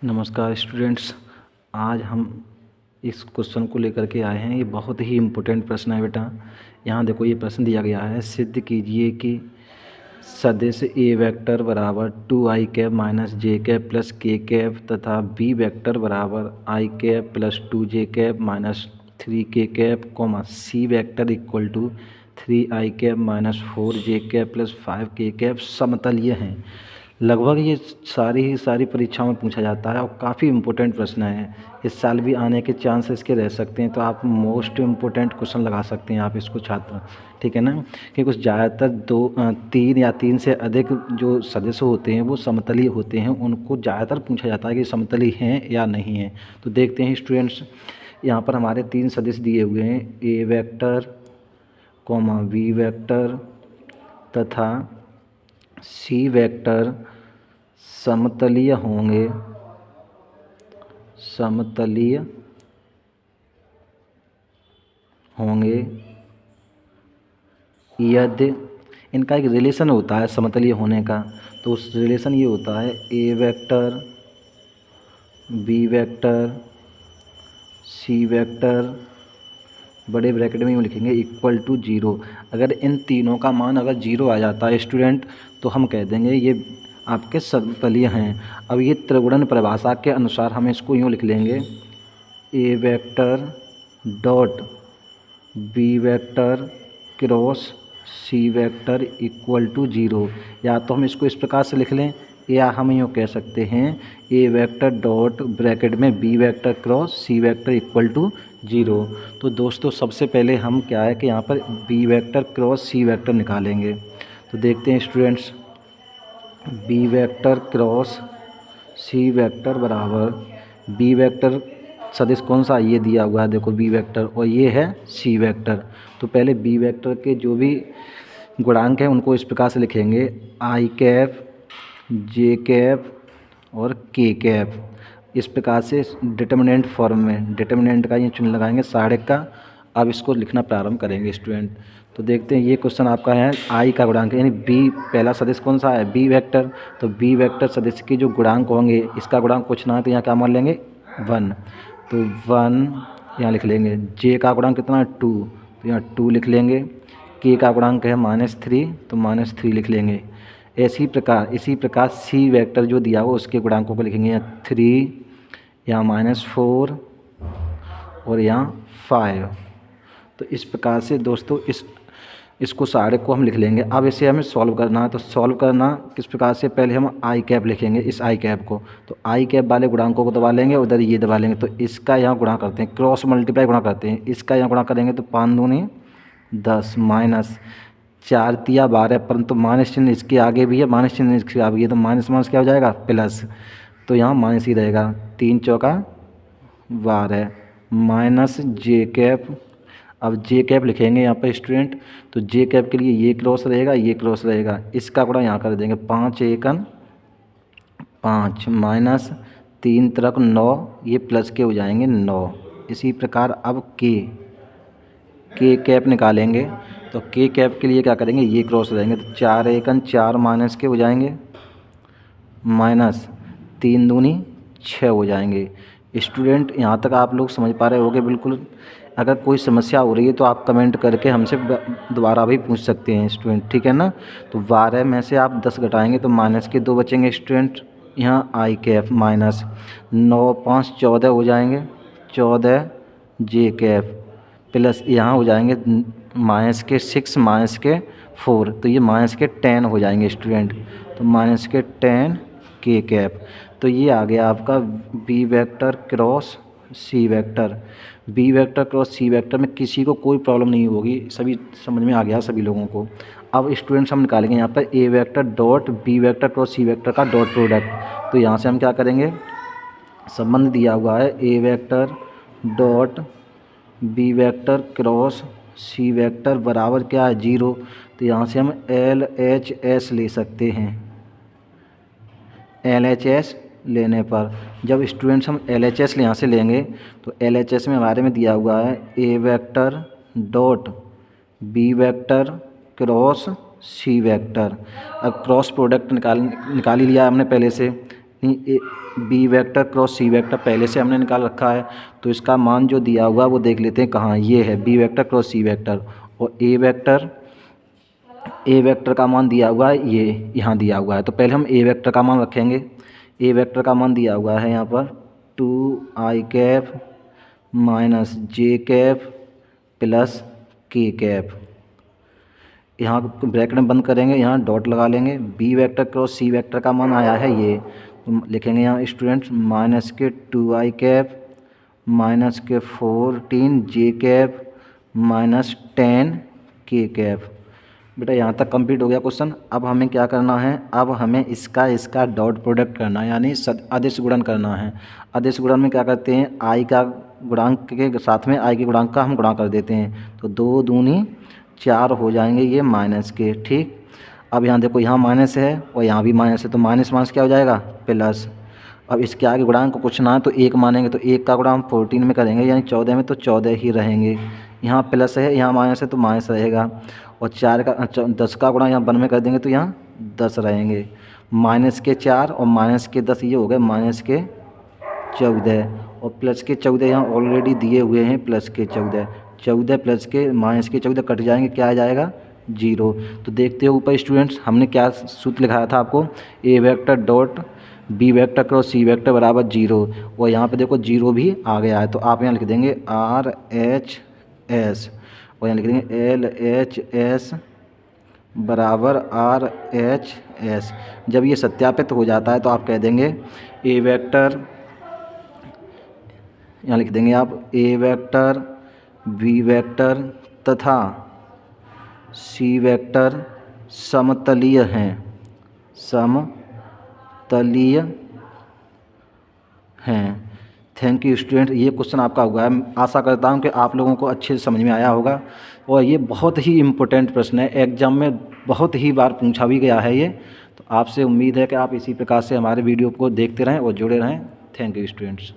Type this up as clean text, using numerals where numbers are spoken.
नमस्कार स्टूडेंट्स। आज हम इस क्वेश्चन को लेकर के आए हैं। ये बहुत ही इम्पोर्टेंट प्रश्न है बेटा। यहाँ देखो, ये प्रश्न दिया गया है, सिद्ध कीजिए कि सदिश ए वेक्टर बराबर 2i cap minus J cap plus K cap तथा बी वेक्टर बराबर I cap plus 2j cap minus 3k cap comma C vector equal to 3i cap minus 4j cap plus 5k cap समतलीय हैं। लगभग ये सारी परीक्षाओं में पूछा जाता है और काफ़ी इम्पोर्टेंट प्रश्न है। इस साल भी आने के चांस इसके रह सकते हैं, तो आप मोस्ट इम्पोर्टेंट क्वेश्चन लगा सकते हैं आप इसको छात्र, ठीक है ना। कि कुछ ज़्यादातर तीन या तीन से अधिक जो सदस्य होते हैं वो समतलीय होते हैं, उनको ज़्यादातर पूछा जाता है कि समतलीय हैं या नहीं हैं। तो देखते हैं स्टूडेंट्स, यहाँ पर हमारे तीन सदिश दिए हुए हैं, A vector comma B vector तथा सी वेक्टर समतलीय होंगे यदि इनका एक रिलेशन होता है समतलीय होने का। तो उस रिलेशन ये होता है A vector B vector C vector, बड़े ब्रैकेट में यूँ लिखेंगे, इक्वल टू 0। अगर इन तीनों का मान अगर 0 आ जाता है स्टूडेंट, तो हम कह देंगे ये आपके समतलीय हैं। अब ये त्रिगुणन परिभाषा के अनुसार हम इसको यूँ लिख लेंगे, A vector dot B vector cross C vector equal to 0। या तो हम इसको इस प्रकार से लिख लें, या हम यूँ कह सकते हैं ए वेक्टर डॉट ब्रैकेट में B vector cross C vector equal to 0। तो दोस्तों सबसे पहले हम क्या है कि यहाँ पर B vector cross C vector निकालेंगे। तो देखते हैं students, B vector cross C vector बराबर, बी वेक्टर सदिश कौन सा, ये दिया हुआ है देखो बी वेक्टर, और ये है सी वेक्टर। तो पहले बी वेक्टर के जो भी गुणांक हैं उनको इस प्रकार से लिखेंगे, आई कैप जे कैप और के कैप, इस प्रकार से डिटर्मिनेंट फॉर्म में, डिटर्मिनेंट का ये चिन्ह लगाएंगे साढ़े का। अब इसको लिखना प्रारंभ करेंगे स्टूडेंट। तो देखते हैं, ये क्वेश्चन आपका है आई का गुणांक, यानी बी पहला सदिश कौन सा है, बी वेक्टर। तो बी वेक्टर सदिश के जो गुणांक होंगे, इसका गुणांक पूछना है तो यहाँ क्या मान लेंगे 1। तो 1 यहाँ लिख लेंगे। जे का गुणांक कितना है 2, तो यहाँ 2 लिख लेंगे। के का गुणांक है -3, तो -3 लिख लेंगे। इसी प्रकार सी वेक्टर जो दिया हुआ उसके गुणांकों को लिखेंगे, यहाँ 3, यहाँ -4 और यहाँ 5। तो इस प्रकार से दोस्तों इसको सारे को हम लिख लेंगे। अब इसे हमें सॉल्व करना है। तो सॉल्व करना किस प्रकार से, पहले हम आई कैप लिखेंगे, इस आई कैप को। तो आई कैप वाले गुणांकों को दबा लेंगे, उधर ये दबा लेंगे। तो इसका यहाँ गुणा करते हैं, क्रॉस मल्टीप्लाई गुणा करते हैं। इसका यहाँ गुणा करेंगे तो 5 दूनी 10 माइनस 4 तिया 12, परंतु माइनस चिन्ह इसके आगे भी है, माइनस चिन्ह इसके आगे भी है, तो माइनस माइनस क्या हो जाएगा प्लस, तो यहाँ माइनस ही रहेगा। 3 चौका 12 माइनस जे कैप। अब जे कैप लिखेंगे यहाँ पर स्टूडेंट, तो जे कैप के लिए ये क्रॉस रहेगा, ये क्रॉस रहेगा, इसका गुणा यहाँ कर देंगे, 5 एकन 5 माइनस 3 तरक 9, ये प्लस के हो जाएंगे 9। इसी प्रकार अब के कैप निकालेंगे। तो के कैप के लिए क्या करेंगे, ये क्रॉस रहेंगे, तो 4 एकन 4 माइनस के हो जाएंगे, माइनस 3 दूनी 6 हो जाएंगे। स्टूडेंट यहाँ तक आप लोग समझ पा रहे होंगे बिल्कुल। अगर कोई समस्या हो रही है तो आप कमेंट करके हमसे दोबारा भी पूछ सकते हैं स्टूडेंट, ठीक है ना। तो 12 में से आप 10 घटाएंगे तो माइनस के 2 बचेंगे स्टूडेंट। यहाँ आई कैप माइनस 9 5 14 हो जाएंगे, 14 जे कैप प्लस यहाँ हो जाएंगे माइनस के 6 माइनस के 4, तो ये माइनस के 10 हो जाएंगे स्टूडेंट। तो माइनस के 10 के कैप। तो ये आ गया आपका B vector cross C vector. B vector cross C vector में किसी को कोई प्रॉब्लम नहीं होगी, सभी समझ में आ गया सभी लोगों को। अब स्टूडेंट्स हम निकालेंगे यहाँ पर A vector dot B vector cross C vector का डॉट प्रोडक्ट। तो यहाँ से हम क्या करेंगे, संबंध दिया हुआ है A vector dot B vector cross C vector बराबर क्या है 0। तो यहाँ से हम LHS ले सकते हैं। LHS लेने पर, जब स्टूडेंट्स हम LHS यहाँ से लेंगे तो LHS में हमारे में दिया हुआ है A vector dot B vector cross C vector. अब क्रॉस प्रोडक्ट निकाल ही लिया हमने पहले से, B vector cross C vector पहले से हमने निकाल रखा है, तो इसका मान जो दिया हुआ है वो देख लेते हैं कहाँ, ये है B vector cross C vector. और ए वेक्टर का मान दिया हुआ है, ये यहाँ दिया हुआ है, तो पहले हम ए वेक्टर का मान रखेंगे। ए वेक्टर का मान दिया हुआ है यहाँ पर 2i cap minus J cap plus K cap. यहाँ ब्रैकेट में बंद करेंगे, यहाँ डॉट लगा लेंगे। B vector cross C vector का मान आया है ये, तो लिखेंगे यहाँ स्टूडेंट्स माइनस के 2i कैप माइनस के 14 जे कैप माइनस 10 के कैप। बेटा यहाँ तक कंप्लीट हो गया क्वेश्चन। अब हमें क्या करना है, अब हमें इसका डॉट प्रोडक्ट करना है, यानी अदिश गुणन करना है। अदिश गुणन में क्या करते हैं, आई का गुणांक के साथ में आई के गुणांक का हम गुणा कर देते हैं, तो 2 दूनी 4 हो जाएंगे ये माइनस के। ठीक, अब यहाँ देखो यहाँ माइनस है और यहाँ भी माइनस है, तो माइनस माइनस क्या हो जाएगा प्लस। अब इसके आगे गुणांक को कुछ ना है तो 1 मानेंगे, तो 1 का गुणा हम 14 में करेंगे यानी 14 में, तो 14 ही रहेंगे। यहाँ प्लस है यहाँ माइनस है तो माइनस रहेगा, और 10 का गुणा यहाँ 1 में कर देंगे तो यहाँ 10 रहेंगे। माइनस के 4 और माइनस के 10 ये हो गए माइनस के 14, और प्लस के 14 यहाँ ऑलरेडी दिए हुए हैं, प्लस के 14 प्लस के माइनस के 14 कट जाएंगे, क्या आ जाएगा 0। तो देखते हो ऊपर स्टूडेंट्स हमने क्या सूत्र लिखाया था आपको, A vector dot B vector cross C vector बराबर 0, और यहाँ पे देखो 0 भी आ गया है, तो आप यहाँ लिख देंगे RHS, और यहाँ लिख देंगे LHS बराबर RHS। जब ये सत्यापित हो जाता है तो आप कह देंगे ए वेक्टर, यहाँ लिख देंगे आप ए वेक्टर बी वेक्टर तथा सी वेक्टर समतलीय हैं, समतलीय हैं। थैंक यू स्टूडेंट, ये क्वेश्चन आपका हुआ है। आशा करता हूँ कि आप लोगों को अच्छे से समझ में आया होगा, और ये बहुत ही इम्पोर्टेंट प्रश्न है, एग्जाम में बहुत ही बार पूछा भी गया है ये। तो आपसे उम्मीद है कि आप इसी प्रकार से हमारे वीडियो को देखते रहें और जुड़े रहें। Thank you students.